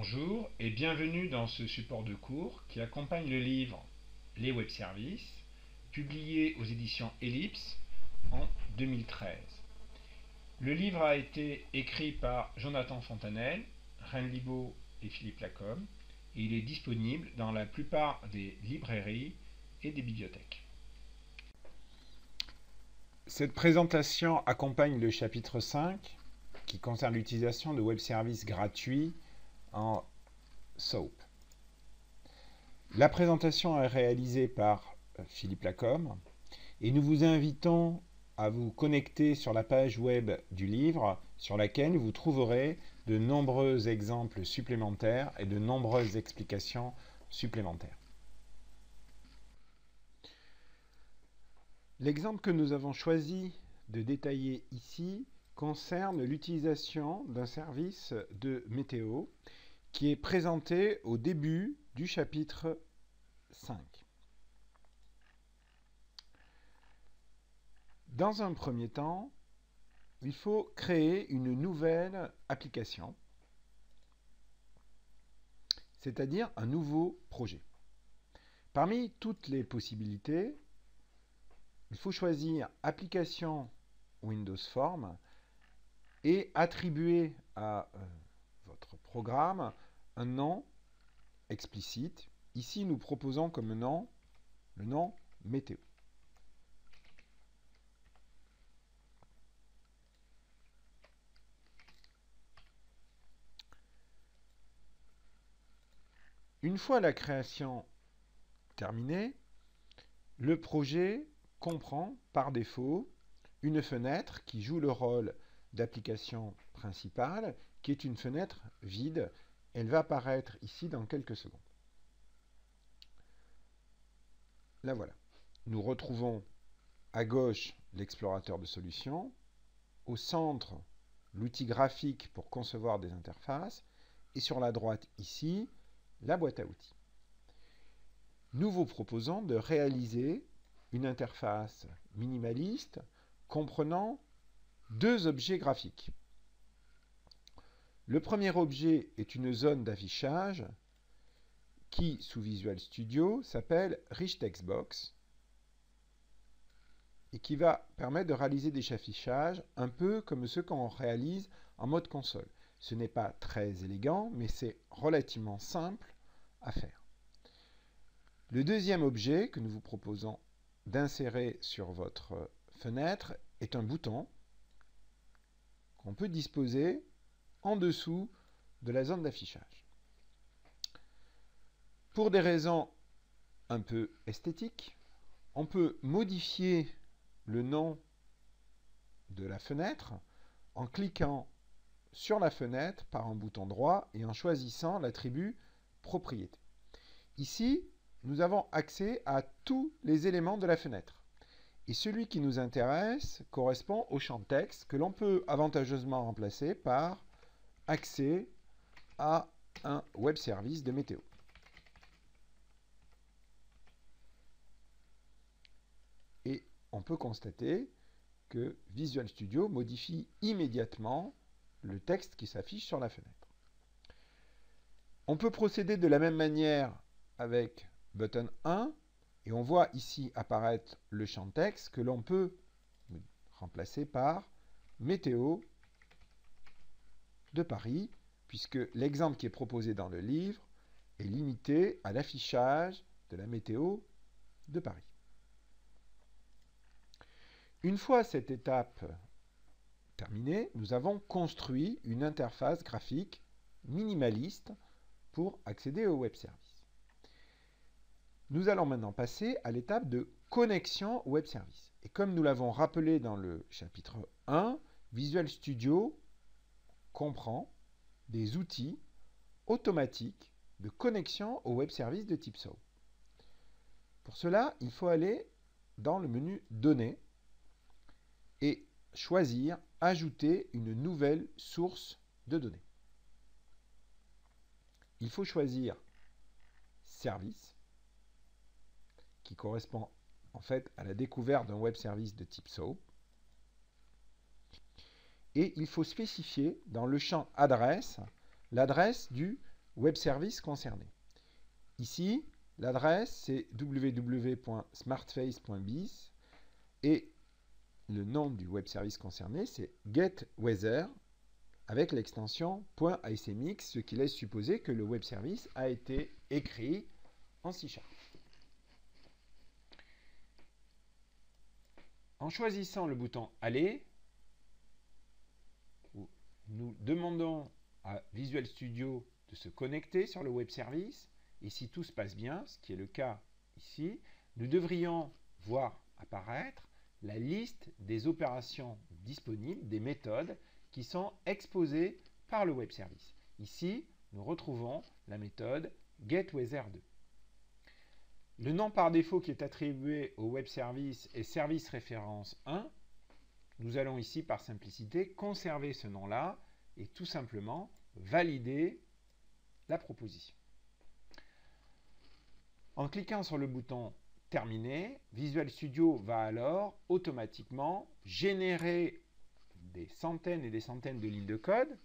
Bonjour et bienvenue dans ce support de cours qui accompagne le livre Les web services, publié aux éditions Ellipse en 2013. Le livre a été écrit par Jonathan Fontanelle, Reine Libaud et Philippe Lacombe et il est disponible dans la plupart des librairies et des bibliothèques. Cette présentation accompagne le chapitre 5 qui concerne l'utilisation de web services gratuits en SOAP. La présentation est réalisée par Philippe Lacombe et nous vous invitons à vous connecter sur la page web du livre sur laquelle vous trouverez de nombreux exemples supplémentaires et de nombreuses explications supplémentaires. L'exemple que nous avons choisi de détailler ici concerne l'utilisation d'un service de météo qui est présenté au début du chapitre 5. Dans un premier temps, il faut créer une nouvelle application, c'est-à-dire un nouveau projet. Parmi toutes les possibilités, il faut choisir Application Windows Form et attribuer à votre programme un nom explicite. Ici, nous proposons comme nom le nom météo. Une fois la création terminée, le projet comprend par défaut une fenêtre qui joue le rôle d'application principale, qui est une fenêtre vide. Elle va apparaître ici dans quelques secondes. La voilà. Nous retrouvons à gauche l'explorateur de solutions, au centre l'outil graphique pour concevoir des interfaces, et sur la droite ici, la boîte à outils. Nous vous proposons de réaliser une interface minimaliste comprenant deux objets graphiques. Le premier objet est une zone d'affichage qui, sous Visual Studio, s'appelle Rich Text Box et qui va permettre de réaliser des affichages un peu comme ceux qu'on réalise en mode console. Ce n'est pas très élégant, mais c'est relativement simple à faire. Le deuxième objet que nous vous proposons d'insérer sur votre fenêtre est un bouton qu'on peut disposer en dessous de la zone d'affichage. Pour des raisons un peu esthétiques, on peut modifier le nom de la fenêtre en cliquant sur la fenêtre par un bouton droit et en choisissant l'attribut propriété. Ici, nous avons accès à tous les éléments de la fenêtre. Et celui qui nous intéresse correspond au champ texte que l'on peut avantageusement remplacer par accès à un web service de météo. Et on peut constater que Visual Studio modifie immédiatement le texte qui s'affiche sur la fenêtre. On peut procéder de la même manière avec button 1 et on voit ici apparaître le champ texte que l'on peut remplacer par météo de Paris, puisque l'exemple qui est proposé dans le livre est limité à l'affichage de la météo de Paris. Une fois cette étape terminée, nous avons construit une interface graphique minimaliste pour accéder au web service. Nous allons maintenant passer à l'étape de connexion au web service. Et comme nous l'avons rappelé dans le chapitre 1, Visual Studio comprend des outils automatiques de connexion au web service de type SOAP. Pour cela, il faut aller dans le menu Données et choisir Ajouter une nouvelle source de données. Il faut choisir Service, qui correspond en fait à la découverte d'un web service de type SOAP. Et il faut spécifier dans le champ adresse l'adresse du web service concerné. Ici, l'adresse c'est www.smartface.biz et le nom du web service concerné c'est getWeather avec l'extension .asmx, ce qui laisse supposer que le web service a été écrit en C#. En choisissant le bouton Aller, nous demandons à Visual Studio de se connecter sur le web service. Et si tout se passe bien, ce qui est le cas ici, nous devrions voir apparaître la liste des opérations disponibles, des méthodes qui sont exposées par le web service. Ici, nous retrouvons la méthode getWeather2. Le nom par défaut qui est attribué au web service est service référence 1. Nous allons ici, par simplicité, conserver ce nom-là et tout simplement valider la proposition. En cliquant sur le bouton Terminer, Visual Studio va alors automatiquement générer des centaines et des centaines de lignes de code,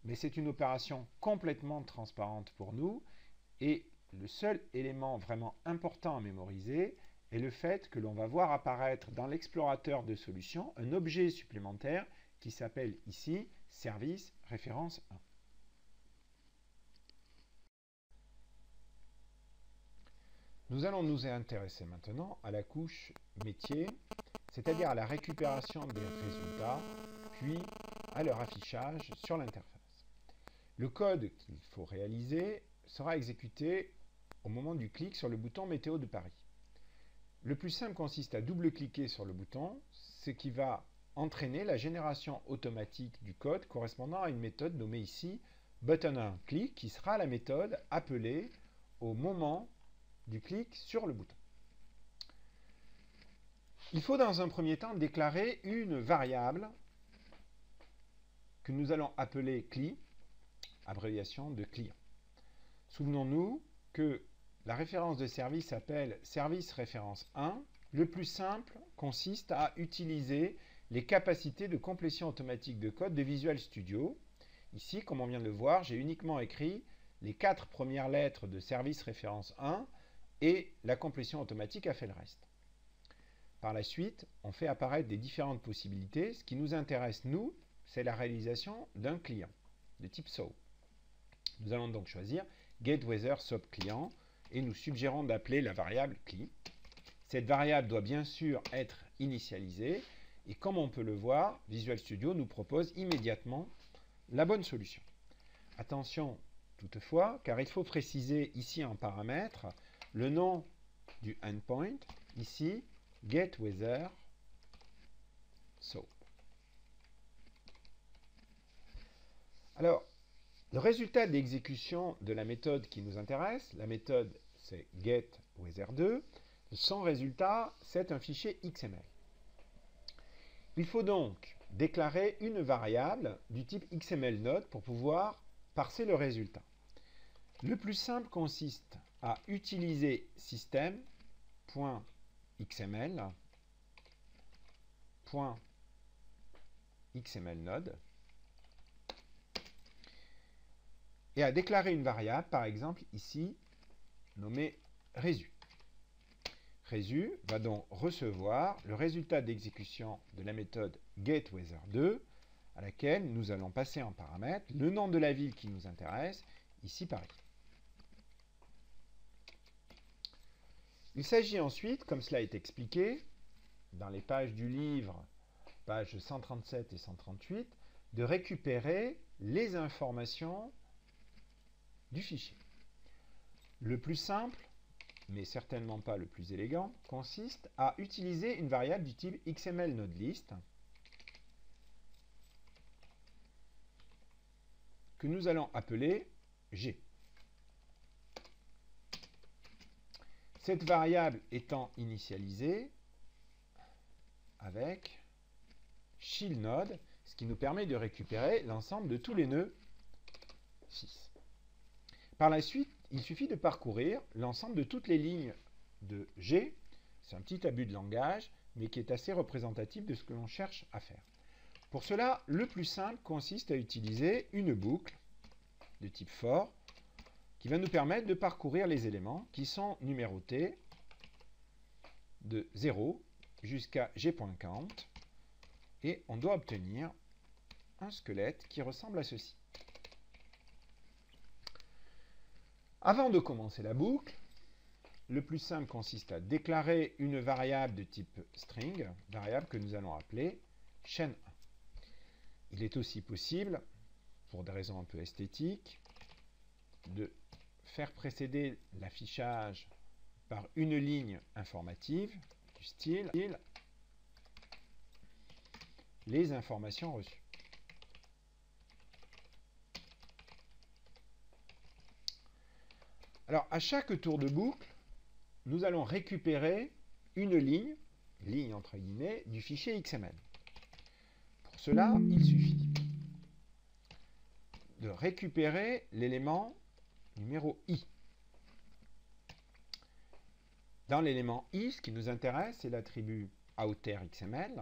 mais c'est une opération complètement transparente pour nous et le seul élément vraiment important à mémoriser est le fait que l'on va voir apparaître dans l'explorateur de solutions un objet supplémentaire qui s'appelle ici service référence 1. Nous allons nous intéresser maintenant à la couche métier, c'est-à-dire à la récupération des résultats, puis à leur affichage sur l'interface. Le code qu'il faut réaliser sera exécuté au moment du clic sur le bouton Météo de Paris. Le plus simple consiste à double-cliquer sur le bouton, ce qui va entraîner la génération automatique du code correspondant à une méthode nommée ici button1click, qui sera la méthode appelée au moment du clic sur le bouton. Il faut dans un premier temps déclarer une variable que nous allons appeler CLI, abréviation de client. Souvenons-nous que la référence de service s'appelle service référence 1. Le plus simple consiste à utiliser les capacités de complétion automatique de code de Visual Studio. Ici, comme on vient de le voir, j'ai uniquement écrit les 4 premières lettres de service référence 1 et la complétion automatique a fait le reste. Par la suite, on fait apparaître des différentes possibilités. Ce qui nous intéresse, nous, c'est la réalisation d'un client de type SOAP. Nous allons donc choisir getWeather SOAP client et nous suggérons d'appeler la variable CLI. Cette variable doit bien sûr être initialisée et comme on peut le voir, Visual Studio nous propose immédiatement la bonne solution. Attention toutefois, car il faut préciser ici en paramètre le nom du endpoint, ici getWeather SOAP. Alors, le résultat d'exécution de la méthode qui nous intéresse, la méthode c'est getWeather2, son résultat c'est un fichier XML. Il faut donc déclarer une variable du type XML node pour pouvoir parser le résultat. Le plus simple consiste à utiliser system.xml.xmlnode et à déclarer une variable, par exemple ici, nommée resu. Resu va donc recevoir le résultat d'exécution de la méthode getWeather2 à laquelle nous allons passer en paramètre le nom de la ville qui nous intéresse, ici Paris. Il s'agit ensuite, comme cela est expliqué dans les pages du livre, pages 137 et 138, de récupérer les informations du fichier. Le plus simple, mais certainement pas le plus élégant, consiste à utiliser une variable du type XMLNodeList que nous allons appeler G. Cette variable étant initialisée avec shillNode, ce qui nous permet de récupérer l'ensemble de tous les nœuds 6. Par la suite, il suffit de parcourir l'ensemble de toutes les lignes de G. C'est un petit abus de langage, mais qui est assez représentatif de ce que l'on cherche à faire. Pour cela, le plus simple consiste à utiliser une boucle de type for qui va nous permettre de parcourir les éléments qui sont numérotés de 0 jusqu'à g.count, et on doit obtenir un squelette qui ressemble à ceci. Avant de commencer la boucle, le plus simple consiste à déclarer une variable de type string, variable que nous allons appeler chaîne 1. Il est aussi possible, pour des raisons un peu esthétiques, de faire précéder l'affichage par une ligne informative du style les informations reçues. Alors, à chaque tour de boucle, nous allons récupérer une ligne entre guillemets, du fichier XML. Pour cela, il suffit de récupérer l'élément numéro i. Dans l'élément i, ce qui nous intéresse, c'est l'attribut outerXML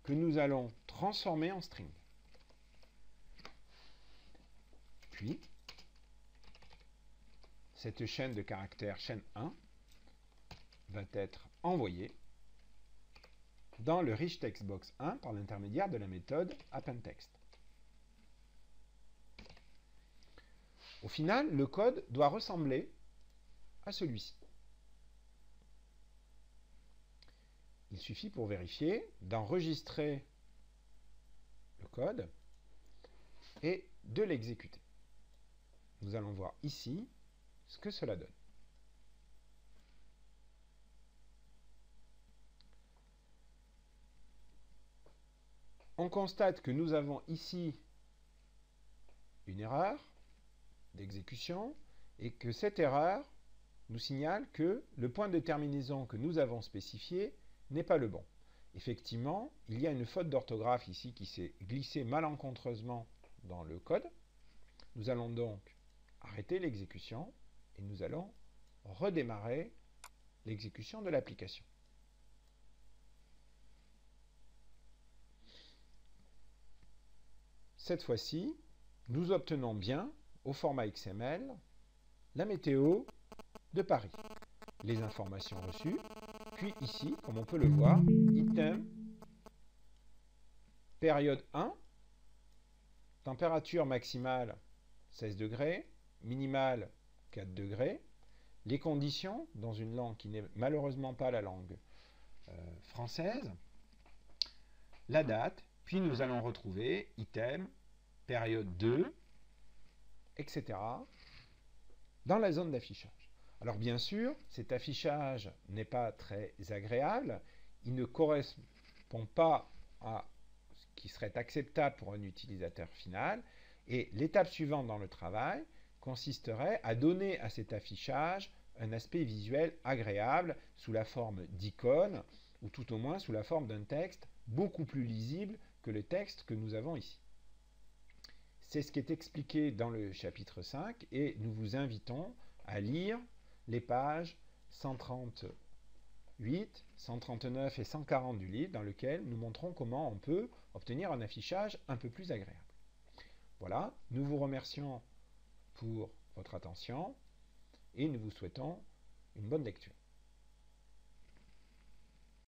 que nous allons transformer en string. Puis, cette chaîne de caractères, chaîne 1, va être envoyée dans le rich text box 1 par l'intermédiaire de la méthode appendText. Au final, le code doit ressembler à celui-ci. Il suffit pour vérifier d'enregistrer le code et de l'exécuter. Nous allons voir ici ce que cela donne. On constate que nous avons ici une erreur d'exécution et que cette erreur nous signale que le point de terminaison que nous avons spécifié n'est pas le bon. Effectivement, il y a une faute d'orthographe ici qui s'est glissée malencontreusement dans le code. Nous allons donc arrêter l'exécution et nous allons redémarrer l'exécution de l'application. Cette fois-ci, nous obtenons bien, au format XML, la météo de Paris, les informations reçues, puis ici, comme on peut le voir, item, période 1, température maximale 16 degrés, minimale 4 degrés, les conditions, dans une langue qui n'est malheureusement pas la langue française, la date, puis nous allons retrouver item, période 2, etc. dans la zone d'affichage. Alors bien sûr, cet affichage n'est pas très agréable, il ne correspond pas à ce qui serait acceptable pour un utilisateur final, et l'étape suivante dans le travail consisterait à donner à cet affichage un aspect visuel agréable sous la forme d'icônes, ou tout au moins sous la forme d'un texte beaucoup plus lisible que le texte que nous avons ici. C'est ce qui est expliqué dans le chapitre 5 et nous vous invitons à lire les pages 138, 139 et 140 du livre dans lequel nous montrons comment on peut obtenir un affichage un peu plus agréable. Voilà, nous vous remercions pour votre attention et nous vous souhaitons une bonne lecture.